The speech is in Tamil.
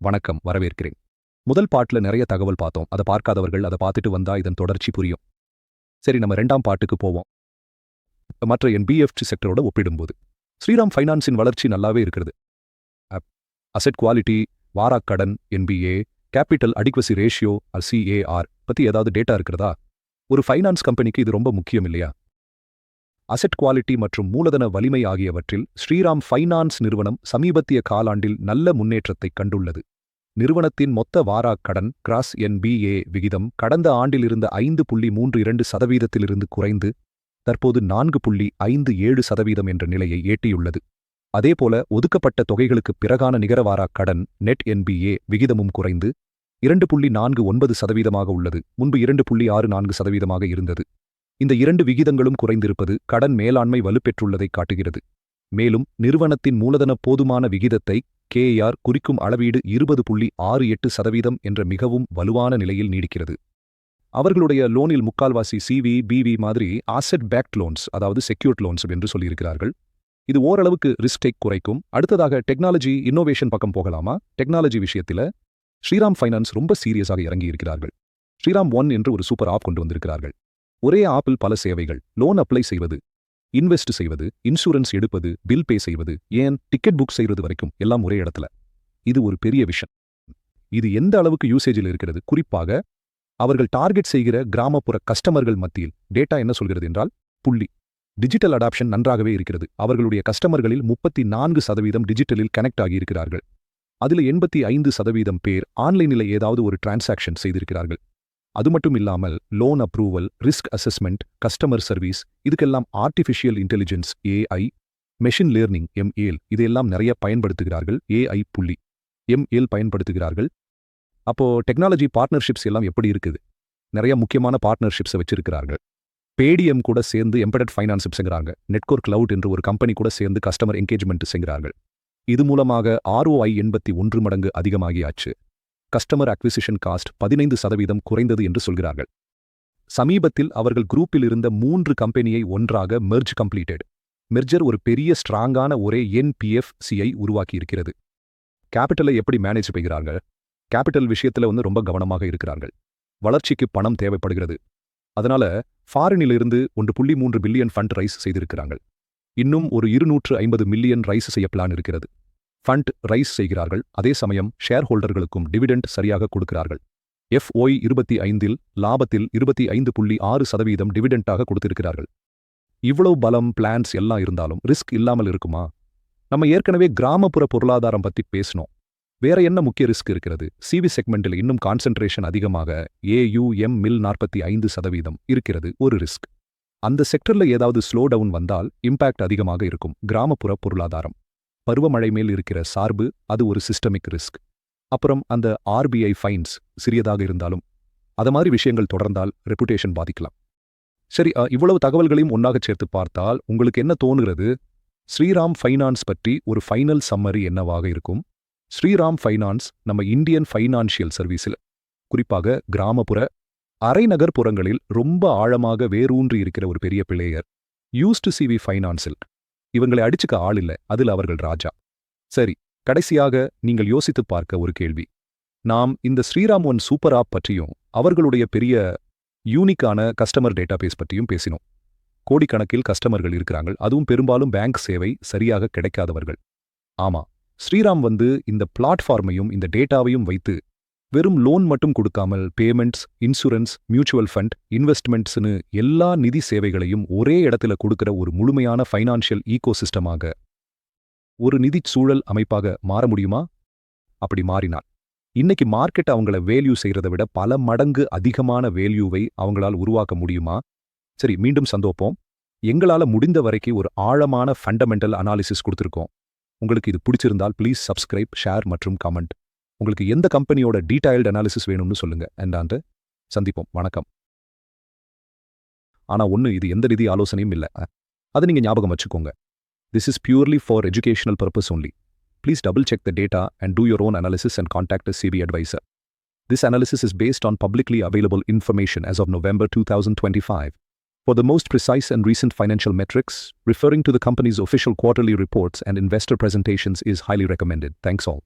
வணக்கம், வரவேற்கிறேன். முதல் பாட்டுல நிறைய தகவல் பார்த்தோம். அதை பார்க்காதவர்கள் அதை பார்த்துட்டு வந்தா இதன் தொடர்ச்சி புரியும். சரி, நம்ம 2ஆம் பாட்டுக்கு போவோம். மற்ற என்பிஎஃப்டி செக்டரோட ஒப்பிடும்போது ஸ்ரீராம் ஃபைனான்ஸின் வளர்ச்சி நல்லாவே இருக்கிறது. அசெட் குவாலிட்டி, வாராக்கடன், NPA, capital adequacy ratio CAR பத்தி ஏதாவது டேட்டா இருக்கிறதா? ஒரு ஃபைனான்ஸ் கம்பெனிக்கு இது ரொம்ப முக்கியம் இல்லையா? அசெட் குவாலிட்டி மற்றும் மூலதன வலிமை ஆகியவற்றில் ஸ்ரீராம் ஃபைனான்ஸ் நிறுவனம் சமீபத்திய காலாண்டில் நல்ல முன்னேற்றத்தை கண்டுள்ளது. நிறுவனத்தின் மொத்த வாராக்கடன் கிராஸ் என்பிஏ விகிதம் கடந்த ஆண்டிலிருந்த 5.32% குறைந்து தற்போது 4.57% என்ற நிலையை எட்டியுள்ளது. அதேபோல ஒதுக்கப்பட்ட தொகைகளுக்குப் பிறகான நிகர வாராக்கடன் நெட் என்பிஏ விகிதமும் குறைந்து 2.49% உள்ளது. முன்பு 2.64% இருந்தது. இந்த 2 விகிதங்களும் குறைந்திருப்பது கடன் மேலாண்மை வலுப்பெற்றுள்ளதை காட்டுகிறது. மேலும் நிறுவனத்தின் மூலதன போதுமான விகிதத்தை கேஆர் குறிக்கும் அளவீடு 20.68% என்ற மிகவும் வலுவான நிலையில் நீடிக்கிறது. அவர்களுடைய லோனில் முக்கால்வாசி சிவி மாதிரி ஆசெட் பேக்ட் லோன்ஸ், அதாவது செக்யூர்ட் லோன்ஸ் என்று சொல்லியிருக்கிறார்கள். இது ஓரளவுக்கு ரிஸ்கை குறைக்கும். அடுத்ததாக டெக்னாலஜி இன்னோவேஷன் பக்கம் போகலாமா? டெக்னாலஜி விஷயத்தில் ஸ்ரீராம் ஃபைனான்ஸ் ரொம்ப சீரியஸாக இறங்கி இருக்கிறார்கள். ஸ்ரீராம் ஒன் என்று ஒரு சூப்பர் ஆப் கொண்டு வந்திருக்கிறார்கள். ஒரே ஆப்பில் பல சேவைகள், லோன் அப்ளை செய்வது, இன்வெஸ்ட் செய்வது, இன்சூரன்ஸ் எடுப்பது, பில் பே செய்வது, ஏன் டிக்கெட் புக் செய்வது வரைக்கும் எல்லாம் ஒரே இடத்துல. இது ஒரு பெரிய விஷயம். இது எந்த அளவுக்கு யூசேஜில் இருக்கிறது? குறிப்பாக அவர்கள் டார்கெட் செய்கிற கிராமப்புற கஸ்டமர்கள் மத்தியில் டேட்டா என்ன சொல்கிறது என்றால் டிஜிட்டல் அடாப்ஷன் நன்றாகவே இருக்கிறது. அவர்களுடைய கஸ்டமர்களில் 34% டிஜிட்டலில் கனெக்ட் ஆகியிருக்கிறார்கள். அதில் 85% பேர் ஆன்லைனில் ஏதாவது ஒரு டிரான்சாக்ஷன் செய்திருக்கிறார்கள். அது மட்டும் இல்லாமல் loan approval, risk assessment, customer service, இதுக்கெல்லாம் artificial intelligence AI, machine learning ML இதையெல்லாம் நிறைய பயன்படுத்துகிறார்கள். எம்ஏல் பயன்படுத்துகிறார்கள். அப்போ டெக்னாலஜி பார்ட்னர்ஷிப்ஸ் எல்லாம் எப்படி இருக்குது? நிறைய முக்கியமான பார்ட்னர்ஷிப்ஸை வச்சிருக்கிறார்கள். பேடிஎம் கூட சேர்ந்து எம்பெடட் ஃபைனான்ஸ் செய்கிறாங்க. நெட்கோர் கிளவுட் என்று ஒரு கம்பெனி கூட சேர்ந்து கஸ்டமர் என்கேஜ்மெண்ட் செய்கிறார்கள். இது மூலமாக ROI 81 மடங்கு அதிகமாகியாச்சு. கஸ்டமர் அக்விசிஷன் காஸ்ட் 15% குறைந்தது என்று சொல்கிறார்கள். சமீபத்தில் அவர்கள் குரூப்பில் இருந்த 3 கம்பெனியை ஒன்றாக மெர்ஜர் ஒரு பெரிய ஸ்ட்ராங்கான ஒரே என்பிஎஃப்சியை உருவாக்கியிருக்கிறது. கேபிட்டலை எப்படி மேனேஜ் செய்கிறார்கள்? கேபிட்டல் விஷயத்தில் ரொம்ப கவனமாக இருக்கிறார்கள். வளர்ச்சிக்கு பணம் தேவைப்படுகிறது. அதனால ஃபாரினிலிருந்து 1.3 பில்லியன் ஃபண்ட் ரைஸ் செய்திருக்கிறார்கள். இன்னும் ஒரு 250 மில்லியன் ரைஸ் செய்ய பிளான் இருக்கிறது. ஃபண்ட் ரைஸ் செய்கிறார்கள். அதே சமயம் ஷேர் ஹோல்டர்களுக்கும் டிவிடெண்ட் சரியாக கொடுக்கிறார்கள். FY 25இல் லாபத்தில் 25.6% டிவிடெண்டாக கொடுத்திருக்கிறார்கள். இவ்வளவு பலம், பிளான்ஸ் எல்லாம் இருந்தாலும் ரிஸ்க் இல்லாமல் இருக்குமா? நம்ம ஏற்கனவே கிராமப்புற பொருளாதாரம் பற்றி பேசினோம். வேற என்ன முக்கிய ரிஸ்க் இருக்கிறது? சிவி செக்மெண்டில் இன்னும் கான்சென்ட்ரேஷன் அதிகமாக AUM மில் 45% இருக்கிறது. ஒரு ரிஸ்க். அந்த செக்டர்ல ஏதாவது ஸ்லோ டவுன் வந்தால் இம்பாக்ட் அதிகமாக இருக்கும். கிராமப்புற பொருளாதாரம், பருவமழை மேல் இருக்கிற சார்பு, அது ஒரு சிஸ்டமிக் ரிஸ்க். அப்புறம் அந்த RBI ஃபைன்ஸ் சிறியதாக இருந்தாலும் அது மாதிரி விஷயங்கள் தொடர்ந்தால் ரெப்புடேஷன் பாதிக்கலாம். சரி, இவ்வளவு தகவல்களையும் ஒன்றாக சேர்த்து பார்த்தால் உங்களுக்கு என்ன தோணுகிறது? ஸ்ரீராம் ஃபைனான்ஸ் பற்றி ஒரு ஃபைனல் சம்மரி என்னவாக இருக்கும்? ஸ்ரீராம் ஃபைனான்ஸ் நம்ம இந்தியன் ஃபைனான்ஷியல் சர்வீஸில், குறிப்பாக கிராமப்புற அரைநகர்ப்புறங்களில் ரொம்ப ஆழமாக வேரூன்றி இருக்கிற ஒரு பெரிய பிளேயர். யூஸ்டு சிவி ஃபைனான்ஸில் இவங்களை அடிச்சுக்க ஆள் இல்லை, அதில் அவர்கள் ராஜா. சரி, கடைசியாக நீங்கள் யோசித்து பார்க்க ஒரு கேள்வி. நாம் இந்த ஸ்ரீராம் ஒன் சூப்பர் ஆப் பற்றியும் அவர்களுடைய பெரிய யூனிக்கான கஸ்டமர் டேட்டாபேஸ் பற்றியும் பேசினோம். கோடிக்கணக்கில் கஸ்டமர்கள் இருக்கிறாங்க. அதுவும் பெரும்பாலும் பேங்க் சேவை சரியாக கிடைக்காதவர்கள். ஆமா, ஸ்ரீராம் இந்த பிளாட்ஃபார்மையும் இந்த டேட்டாவையும் வைத்து வெறும் லோன் மட்டும் கொடுக்காமல் பேமெண்ட்ஸ், இன்சூரன்ஸ், மியூச்சுவல் ஃபண்ட், இன்வெஸ்ட்மெண்ட்ஸ்னு எல்லா நிதி சேவைகளையும் ஒரே இடத்துல கொடுக்கிற ஒரு முழுமையான ஃபைனான்ஷியல் ஈகோசிஸ்டமாக, ஒரு நிதி சூழல் அமைப்பாக மாற முடியுமா? அப்படி மாறினால் இன்னைக்கு மார்க்கெட் அவங்கள வேல்யூ செய்கிறத விட பல மடங்கு அதிகமான வேல்யூவை அவங்களால் உருவாக்க முடியுமா? சரி, மீண்டும் சந்தோப்போம். எங்களால் முடிந்த வரைக்கும் ஒரு ஆழமான ஃபண்டமெண்டல் அனாலிசிஸ் கொடுத்துருக்கோம். உங்களுக்கு இது பிடிச்சிருந்தால் ப்ளீஸ் சப்ஸ்கிரைப், ஷேர் மற்றும் கமெண்ட். உங்களுக்கு எந்த கம்பெனியோட டீடைல்டு அனாலிசிஸ் வேணும்னு சொல்லுங்க. என்னாண்டு சந்திப்போம். வணக்கம். ஆனா இது எந்த நிதி ஆலோசனையும் இல்லை. அது நீங்க ஞாபகம் வச்சுக்கோங்க. This is purely for educational purpose only. Please double check the data and do your own analysis and contact a CB advisor. This analysis is based on publicly available information as of November 2025. For the most precise and recent financial metrics, referring to the company's official quarterly reports and investor presentations is highly recommended. Thanks all.